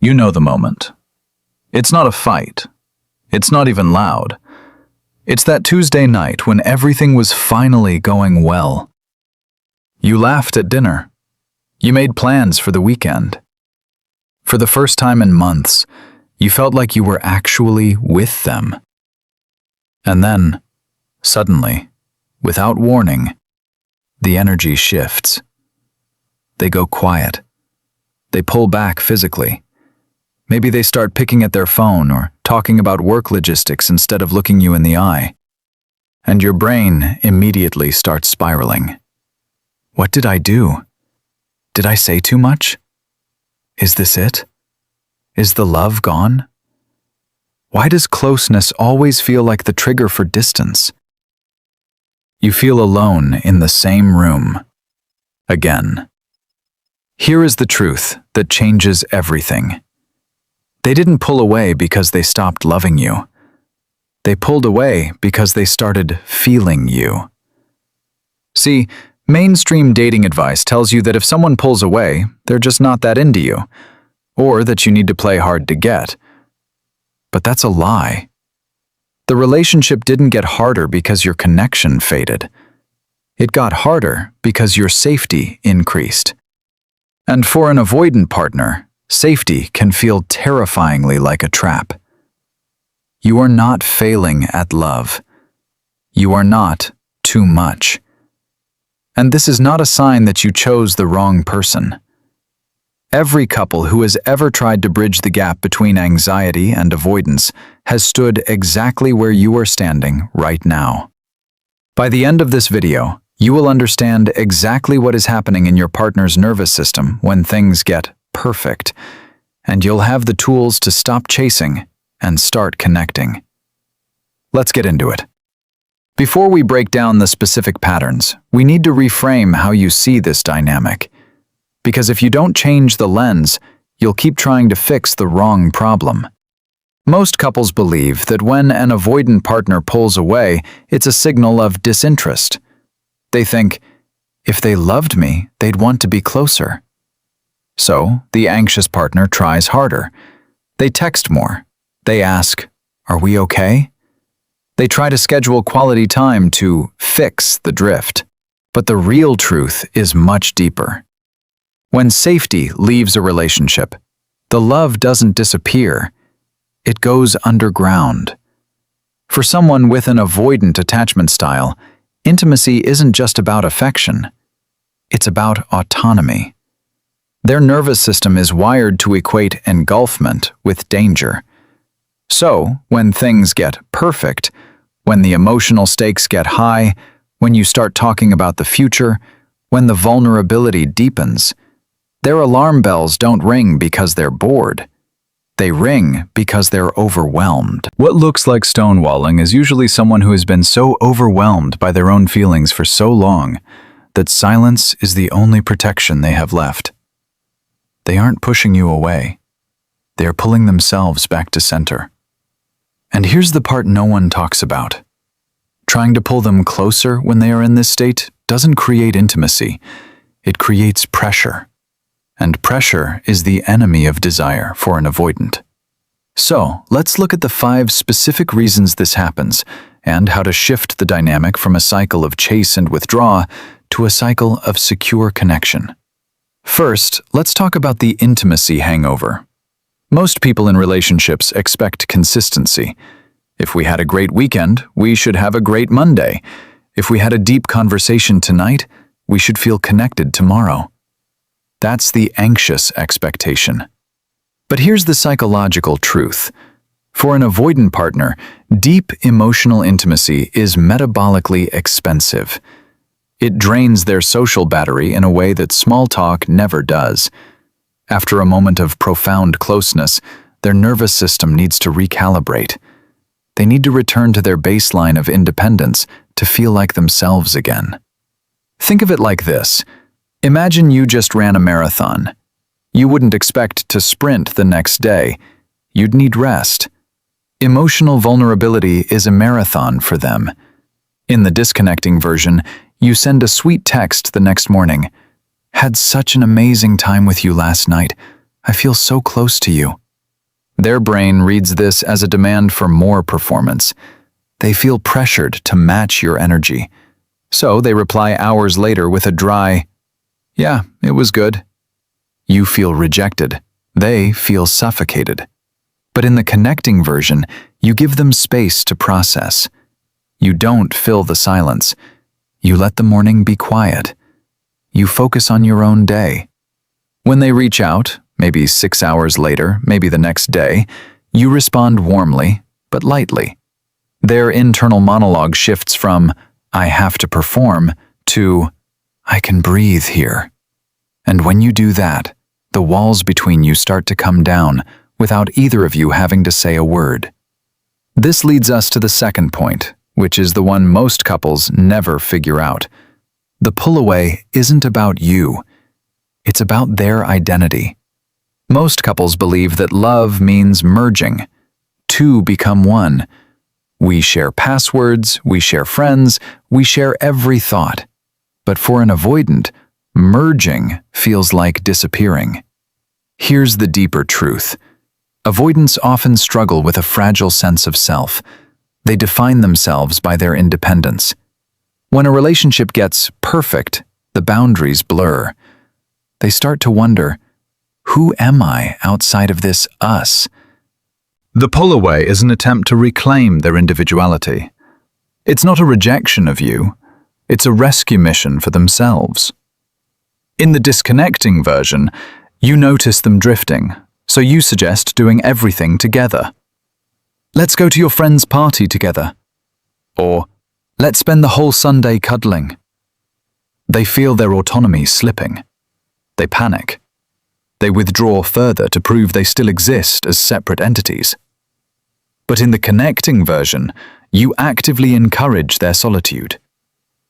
You know the moment. It's not a fight. It's not even loud. It's that Tuesday night when everything was finally going well. You laughed at dinner. You made plans for the weekend. For the first time in months, you felt like you were actually with them. And then, suddenly, without warning, the energy shifts. They go quiet. They pull back physically. Maybe they start picking at their phone or talking about work logistics instead of looking you in the eye. And your brain immediately starts spiraling. What did I do? Did I say too much? Is this it? Is the love gone? Why does closeness always feel like the trigger for distance? You feel alone in the same room. Again. Here is the truth that changes everything. They didn't pull away because they stopped loving you. They pulled away because they started feeling you. See, mainstream dating advice tells you that if someone pulls away, they're just not that into you, or that you need to play hard to get. But that's a lie. The relationship didn't get harder because your connection faded. It got harder because your safety increased. And for an avoidant partner, safety can feel terrifyingly like a trap. You are not failing at love. You are not too much. And this is not a sign that you chose the wrong person. Every couple who has ever tried to bridge the gap between anxiety and avoidance has stood exactly where you are standing right now. By the end of this video, you will understand exactly what is happening in your partner's nervous system when things get perfect, and you'll have the tools to stop chasing and start connecting. Let's get into it. Before we break down the specific patterns, we need to reframe how you see this dynamic. Because if you don't change the lens, you'll keep trying to fix the wrong problem. Most couples believe that when an avoidant partner pulls away, it's a signal of disinterest. They think, if they loved me, they'd want to be closer. So, the anxious partner tries harder. They text more. They ask, "Are we okay?" They try to schedule quality time to fix the drift. But the real truth is much deeper. When safety leaves a relationship, the love doesn't disappear. It goes underground. For someone with an avoidant attachment style, intimacy isn't just about affection. It's about autonomy. Their nervous system is wired to equate engulfment with danger. So, when things get perfect, when the emotional stakes get high, when you start talking about the future, when the vulnerability deepens, their alarm bells don't ring because they're bored. They ring because they're overwhelmed. What looks like stonewalling is usually someone who has been so overwhelmed by their own feelings for so long that silence is the only protection they have left. They aren't pushing you away. They are pulling themselves back to center. And here's the part no one talks about. Trying to pull them closer when they are in this state doesn't create intimacy. It creates pressure. And pressure is the enemy of desire for an avoidant. So, let's look at the 5 specific reasons this happens and how to shift the dynamic from a cycle of chase and withdraw to a cycle of secure connection. First, let's talk about the intimacy hangover. Most people in relationships expect consistency. If we had a great weekend, we should have a great Monday. If we had a deep conversation tonight, we should feel connected tomorrow. That's the anxious expectation. But here's the psychological truth. For an avoidant partner, deep emotional intimacy is metabolically expensive. It drains their social battery in a way that small talk never does. After a moment of profound closeness, their nervous system needs to recalibrate. They need to return to their baseline of independence to feel like themselves again. Think of it like this. Imagine you just ran a marathon. You wouldn't expect to sprint the next day. You'd need rest. Emotional vulnerability is a marathon for them. In the disconnecting version, you send a sweet text the next morning. "Had such an amazing time with you last night. I feel so close to you. Their brain reads this as a demand for more performance. They feel pressured to match your energy. So they reply hours later with a dry, "Yeah, it was good." You feel rejected. They feel suffocated. But in the connecting version, you give them space to process. You don't fill the silence. You let the morning be quiet. You focus on your own day. When they reach out, maybe 6 hours later, maybe the next day, you respond warmly, but lightly. Their internal monologue shifts from, "I have to perform," to, "I can breathe here." And when you do that, the walls between you start to come down without either of you having to say a word. This leads us to the second point, which is the one most couples never figure out. The pull-away isn't about you. It's about their identity. Most couples believe that love means merging. Two become one. We share passwords, we share friends, we share every thought. But for an avoidant, merging feels like disappearing. Here's the deeper truth. Avoidants often struggle with a fragile sense of self. They define themselves by their independence. When a relationship gets perfect, the boundaries blur. They start to wonder, who am I outside of this us? The pull-away is an attempt to reclaim their individuality. It's not a rejection of you, it's a rescue mission for themselves. In the disconnecting version, you notice them drifting, so you suggest doing everything together. "Let's go to your friend's party together." Or, "Let's spend the whole Sunday cuddling." They feel their autonomy slipping. They panic. They withdraw further to prove they still exist as separate entities. But in the connecting version, you actively encourage their solitude.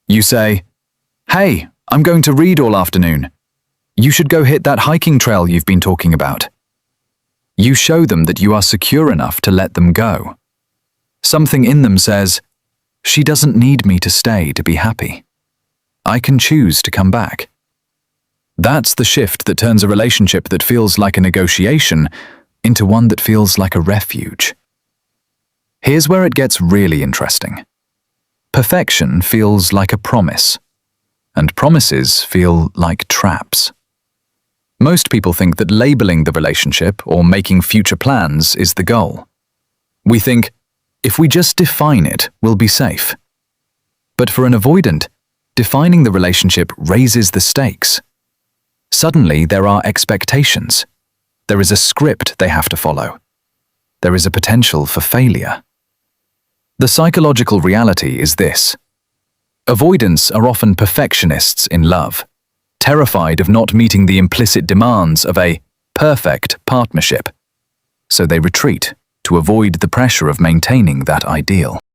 You say, "Hey, I'm going to read all afternoon. You should go hit that hiking trail you've been talking about." You show them that you are secure enough to let them go. Something in them says, "She doesn't need me to stay to be happy. I can choose to come back." That's the shift that turns a relationship that feels like a negotiation into one that feels like a refuge. Here's where it gets really interesting. Perfection feels like a promise, and promises feel like traps. Most people think that labeling the relationship or making future plans is the goal. We think, if we just define it, we'll be safe. But for an avoidant, defining the relationship raises the stakes. Suddenly, there are expectations. There is a script they have to follow. There is a potential for failure. The psychological reality is this. Avoidants are often perfectionists in love, terrified of not meeting the implicit demands of a perfect partnership. So they retreat to avoid the pressure of maintaining that ideal.